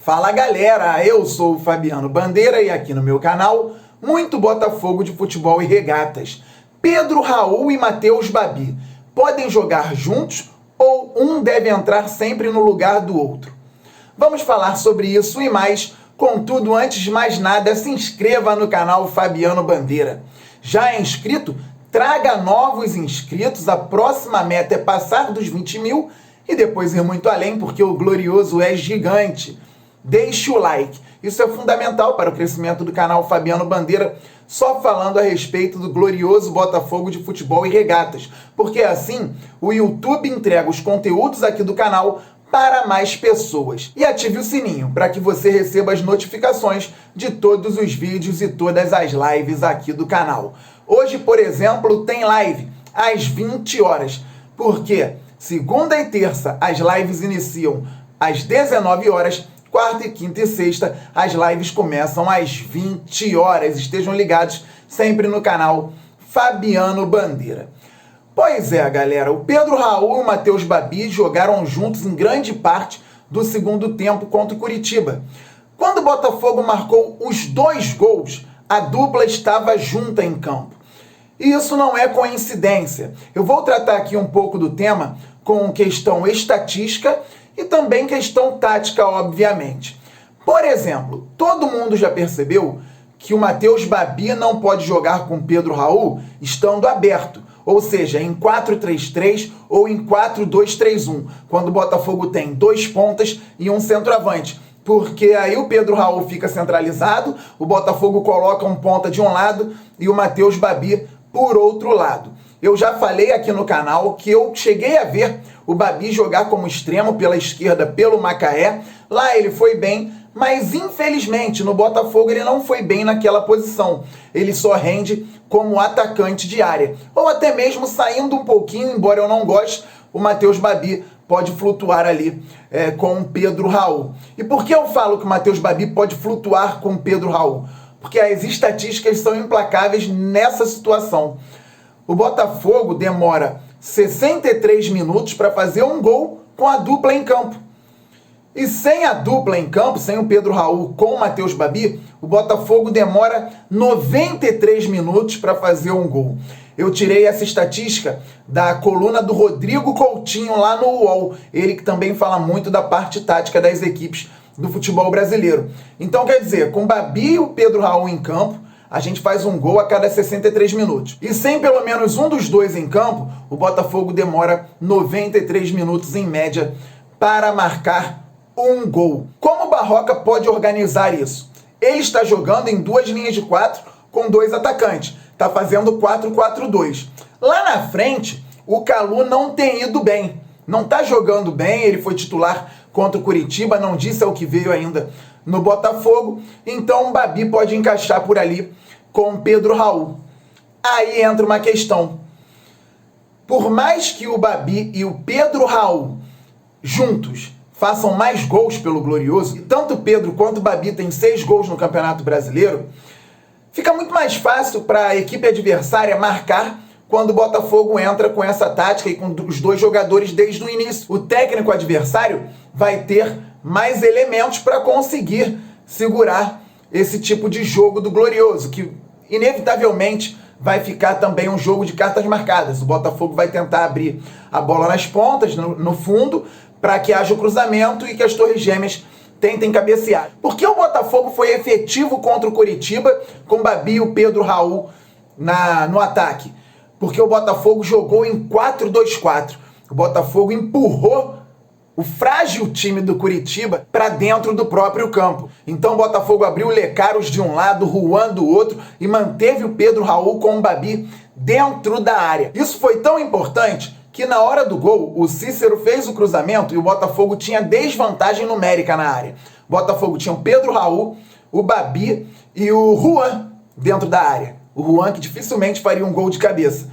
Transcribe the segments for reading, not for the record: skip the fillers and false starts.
Fala galera, eu sou o Fabiano Bandeira e aqui no meu canal, muito Botafogo de futebol e regatas. Pedro Raul e Matheus Babi podem jogar juntos ou um deve entrar sempre no lugar do outro? Vamos falar sobre isso e mais, contudo, antes de mais nada, se inscreva no canal Fabiano Bandeira. Já é inscrito? Traga novos inscritos, a próxima meta é passar dos 20 mil e depois ir muito além, porque o glorioso é gigante. Deixe o like, isso é fundamental para o crescimento do canal Fabiano Bandeira, só falando a respeito do glorioso Botafogo de futebol e regatas, porque assim o YouTube entrega os conteúdos aqui do canal para mais pessoas. E ative o sininho para que você receba as notificações de todos os vídeos e todas as lives aqui do canal. Hoje, por exemplo, tem live às 20 horas, porque segunda e terça as lives iniciam às 19 horas, quarta e quinta e sexta, as lives começam às 20 horas. Estejam ligados sempre no canal Fabiano Bandeira. Pois é, galera, o Pedro Raul e o Matheus Babi jogaram juntos em grande parte do segundo tempo contra o Curitiba. Quando o Botafogo marcou os 2 gols, a dupla estava junta em campo. E isso não é coincidência. Eu vou tratar aqui um pouco do tema com questão estatística e também questão tática, obviamente. Por exemplo, todo mundo já percebeu que o Matheus Babi não pode jogar com o Pedro Raul estando aberto, ou seja, em 4-3-3 ou em 4-2-3-1, quando o Botafogo tem 2 pontas e um centroavante, porque aí o Pedro Raul fica centralizado, o Botafogo coloca um ponta de um lado e o Matheus Babi por outro lado. Eu já falei aqui no canal que eu cheguei a ver o Babi jogar como extremo pela esquerda pelo Macaé. Lá ele foi bem, mas infelizmente no Botafogo ele não foi bem naquela posição. Ele só rende como atacante de área. Ou até mesmo saindo um pouquinho, embora eu não goste, o Matheus Babi pode flutuar ali com o Pedro Raul. E por que eu falo que o Matheus Babi pode flutuar com o Pedro Raul? Porque as estatísticas são implacáveis nessa situação. O Botafogo demora 63 minutos para fazer um gol com a dupla em campo. E sem a dupla em campo, sem o Pedro Raul com o Matheus Babi, o Botafogo demora 93 minutos para fazer um gol. Eu tirei essa estatística da coluna do Rodrigo Coutinho lá no UOL. Ele que também fala muito da parte tática das equipes do futebol brasileiro. Então, quer dizer, com o Babi e o Pedro Raul em campo, a gente faz um gol a cada 63 minutos. E sem pelo menos um dos dois em campo, o Botafogo demora 93 minutos em média para marcar um gol. Como o Barroca pode organizar isso? Ele está jogando em 2 linhas de 4 com 2 atacantes. Está fazendo 4-4-2. Lá na frente, o Calu não tem ido bem. Não está jogando bem, ele foi titular contra o Curitiba, não disse ao que veio ainda no Botafogo. Então o Babi pode encaixar por ali com o Pedro Raul. Aí entra uma questão. Por mais que o Babi e o Pedro Raul juntos façam mais gols pelo Glorioso, e tanto o Pedro quanto o Babi têm 6 gols no Campeonato Brasileiro, fica muito mais fácil para a equipe adversária marcar quando o Botafogo entra com essa tática e com os 2 jogadores desde o início. O técnico adversário vai ter mais elementos para conseguir segurar esse tipo de jogo do Glorioso, que inevitavelmente vai ficar também um jogo de cartas marcadas. O Botafogo vai tentar abrir a bola nas pontas, no fundo, para que haja o cruzamento e que as torres gêmeas tentem cabecear. Por que o Botafogo foi efetivo contra o Curitiba com o Babi e o Pedro Raul no ataque? Porque o Botafogo jogou em 4-2-4. O Botafogo empurrou o frágil time do Curitiba para dentro do próprio campo. Então o Botafogo abriu o Lecaros de um lado, Juan do outro e manteve o Pedro Raul com o Babi dentro da área. Isso foi tão importante que na hora do gol, o Cícero fez o cruzamento e o Botafogo tinha desvantagem numérica na área. O Botafogo tinha o Pedro Raul, o Babi e o Juan dentro da área. O Juan que dificilmente faria um gol de cabeça.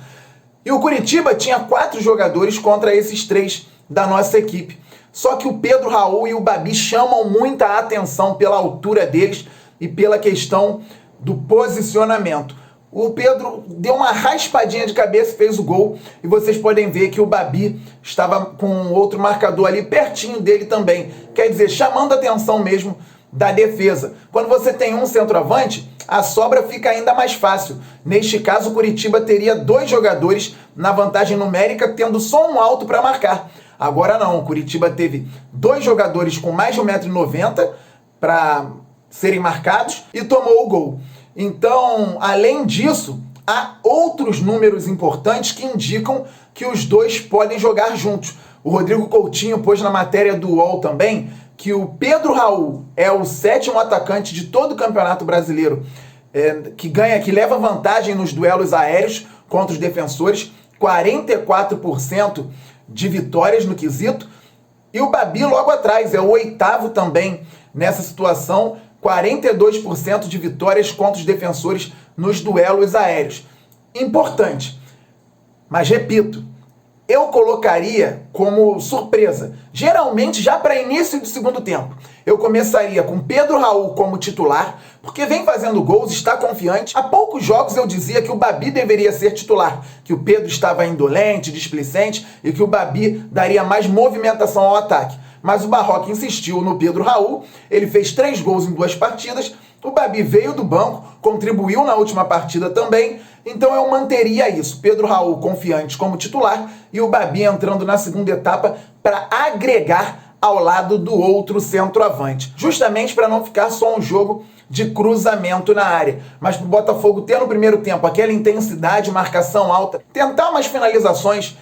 E o Curitiba tinha 4 jogadores contra esses 3 da nossa equipe. Só que o Pedro Raul e o Babi chamam muita atenção pela altura deles e pela questão do posicionamento. o Pedro deu uma raspadinha de cabeça e fez o gol. E vocês podem ver que o Babi estava com outro marcador ali pertinho dele também. Quer dizer, chamando a atenção mesmo da defesa. Quando você tem um centroavante, a sobra fica ainda mais fácil. Neste caso, o Coritiba teria 2 jogadores na vantagem numérica, tendo só um alto para marcar. Agora não, o Coritiba teve 2 jogadores com mais de 1,90 m para serem marcados e tomou o gol. Então, além disso, há outros números importantes que indicam que os dois podem jogar juntos. O Rodrigo Coutinho pôs na matéria do UOL também que o Pedro Raul é o 7º atacante de todo o Campeonato Brasileiro que leva vantagem nos duelos aéreos contra os defensores, 44% de vitórias no quesito, e o Babi logo atrás, é o 8º também nessa situação, 42% de vitórias contra os defensores nos duelos aéreos. Importante, mas repito, eu colocaria como surpresa, geralmente já para início do segundo tempo. Eu começaria com Pedro Raul como titular, porque vem fazendo gols, está confiante. Há poucos jogos eu dizia que o Babi deveria ser titular, que o Pedro estava indolente, displicente e que o Babi daria mais movimentação ao ataque. Mas o Barroca insistiu no Pedro Raul, ele fez 3 gols em 2 partidas, o Babi veio do banco, contribuiu na última partida também, então eu manteria isso, Pedro Raul confiante como titular e o Babi entrando na segunda etapa para agregar ao lado do outro centroavante, justamente para não ficar só um jogo de cruzamento na área, mas para o Botafogo ter no primeiro tempo aquela intensidade, marcação alta, tentar umas finalizações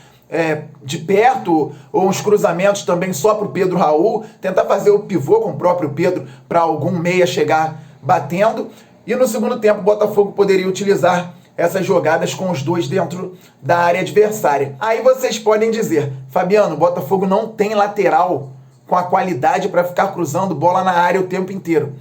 de perto, ou uns cruzamentos também só para o Pedro Raul, tentar fazer o pivô com o próprio Pedro para algum meia chegar batendo, e no segundo tempo o Botafogo poderia utilizar essas jogadas com os dois dentro da área adversária. Aí vocês podem dizer, Fabiano, o Botafogo não tem lateral com a qualidade para ficar cruzando bola na área o tempo inteiro.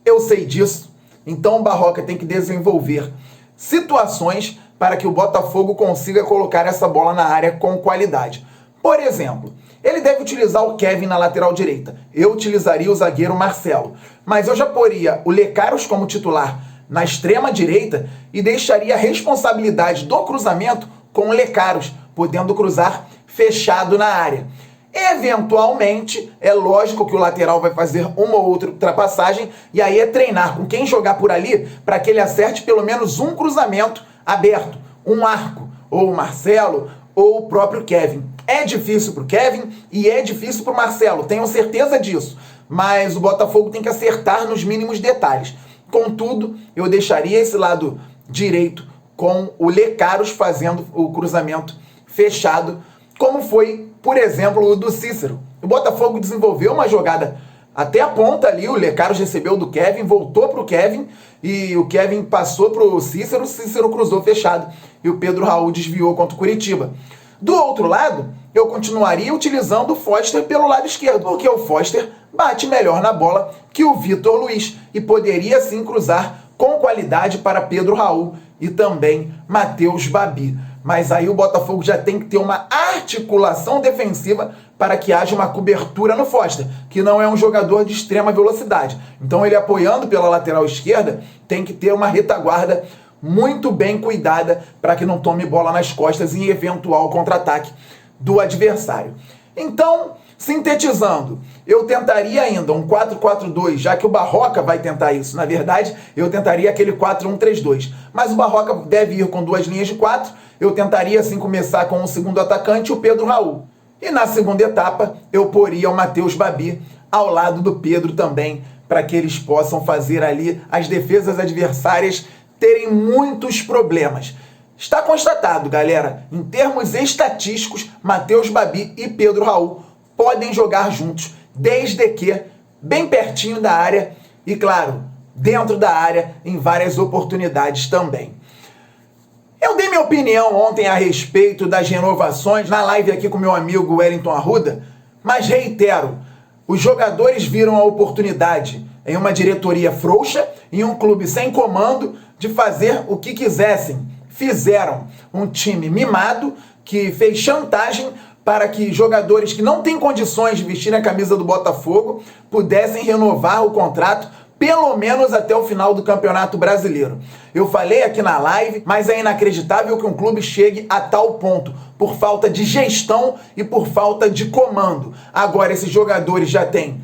Eu sei disso, então o Barroca tem que desenvolver situações para que o Botafogo consiga colocar essa bola na área com qualidade. Por exemplo, ele deve utilizar o Kevin na lateral direita. Eu utilizaria o zagueiro Marcelo. Mas eu já poria o Lecaros como titular na extrema direita e deixaria a responsabilidade do cruzamento com o Lecaros, podendo cruzar fechado na área. Eventualmente, é lógico que o lateral vai fazer uma ou outra ultrapassagem e aí é treinar com quem jogar por ali para que ele acerte pelo menos um cruzamento aberto, um arco, ou o Marcelo ou o próprio Kevin. É difícil para o Kevin e é difícil para o Marcelo, tenho certeza disso, mas o Botafogo tem que acertar nos mínimos detalhes. Contudo, eu deixaria esse lado direito com o Lecaros fazendo o cruzamento fechado, como foi, por exemplo, o do Cícero. O Botafogo desenvolveu uma jogada até a ponta ali, o Lecaros recebeu do Kevin, voltou para o Kevin, e o Kevin passou para o Cícero cruzou fechado, e o Pedro Raul desviou contra o Coritiba. Do outro lado, eu continuaria utilizando o Foster pelo lado esquerdo, porque o Foster bate melhor na bola que o Vitor Luiz, e poderia sim cruzar com qualidade para Pedro Raul e também Matheus Babi. Mas aí o Botafogo já tem que ter uma articulação defensiva para que haja uma cobertura no Foster, que não é um jogador de extrema velocidade. Então ele apoiando pela lateral esquerda tem que ter uma retaguarda muito bem cuidada para que não tome bola nas costas em eventual contra-ataque do adversário. Então, sintetizando, eu tentaria ainda um 4-4-2, já que o Barroca vai tentar isso. Na verdade, eu tentaria aquele 4-1-3-2. Mas o Barroca deve ir com 2 linhas de 4. Eu tentaria assim começar com o segundo atacante, o Pedro Raul. E na segunda etapa, eu poria o Matheus Babi ao lado do Pedro também, para que eles possam fazer ali as defesas adversárias terem muitos problemas. Está constatado, galera, em termos estatísticos, Matheus Babi e Pedro Raul podem jogar juntos, desde que bem pertinho da área e, claro, dentro da área em várias oportunidades também. Eu dei minha opinião ontem a respeito das renovações na live aqui com meu amigo Wellington Arruda, mas reitero, os jogadores viram a oportunidade em uma diretoria frouxa, em um clube sem comando, de fazer o que quisessem. Fizeram um time mimado que fez chantagem para que jogadores que não têm condições de vestir a camisa do Botafogo pudessem renovar o contrato pelo menos até o final do Campeonato Brasileiro. Eu falei aqui na live, mas é inacreditável que um clube chegue a tal ponto, por falta de gestão e por falta de comando. Agora esses jogadores já têm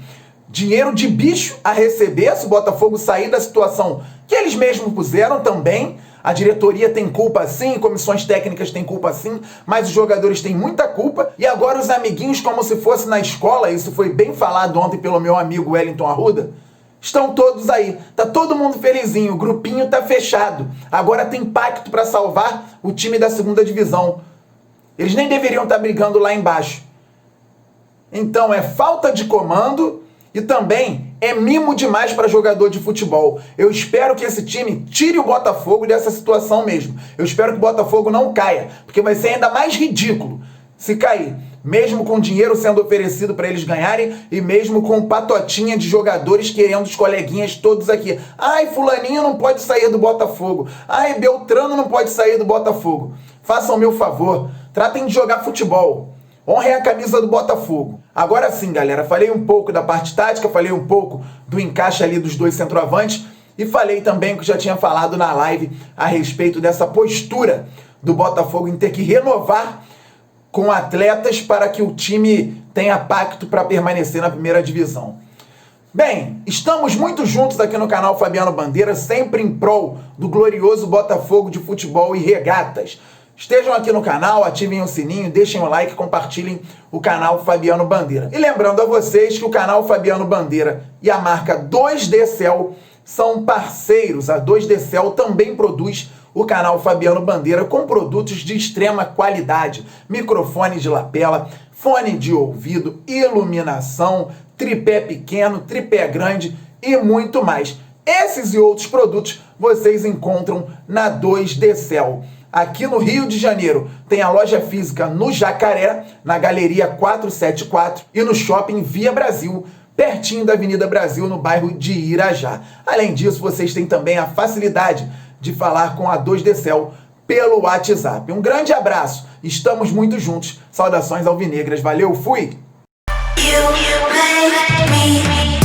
dinheiro de bicho a receber se o Botafogo sair da situação que eles mesmos puseram também. A diretoria tem culpa sim, comissões técnicas têm culpa sim, mas os jogadores têm muita culpa. E agora os amiguinhos, como se fosse na escola, isso foi bem falado ontem pelo meu amigo Wellington Arruda, estão todos aí. Tá todo mundo felizinho, o grupinho tá fechado. Agora tem pacto para salvar o time da segunda divisão. Eles nem deveriam estar brigando lá embaixo. Então é falta de comando e também é mimo demais para jogador de futebol. Eu espero que esse time tire o Botafogo dessa situação mesmo. Eu espero que o Botafogo não caia, porque vai ser ainda mais ridículo se cair. Mesmo com dinheiro sendo oferecido para eles ganharem e mesmo com patotinha de jogadores querendo os coleguinhas todos aqui. Ai, fulaninho não pode sair do Botafogo. Ai, Beltrano não pode sair do Botafogo. Façam o meu favor, tratem de jogar futebol. Honrem a camisa do Botafogo. Agora sim, galera, falei um pouco da parte tática, falei um pouco do encaixe ali dos dois centroavantes e falei também, que eu já tinha falado na live, a respeito dessa postura do Botafogo em ter que renovar com atletas para que o time tenha pacto para permanecer na primeira divisão. Bem, estamos muito juntos aqui no canal Fabiano Bandeira, sempre em prol do glorioso Botafogo de Futebol e Regatas. Estejam aqui no canal, ativem o sininho, deixem o like, compartilhem o canal Fabiano Bandeira. E lembrando a vocês que o canal Fabiano Bandeira e a marca 2DCel são parceiros. A 2DCel também produz o canal Fabiano Bandeira com produtos de extrema qualidade. Microfone de lapela, fone de ouvido, iluminação, tripé pequeno, tripé grande e muito mais. Esses e outros produtos vocês encontram na 2DCel. Aqui no Rio de Janeiro tem a loja física no Jacaré, na Galeria 474 e no Shopping Via Brasil, pertinho da Avenida Brasil, no bairro de Irajá. Além disso, vocês têm também a facilidade de falar com a 2DCel pelo WhatsApp. Um grande abraço, estamos muito juntos. Saudações alvinegras, valeu, fui! You make me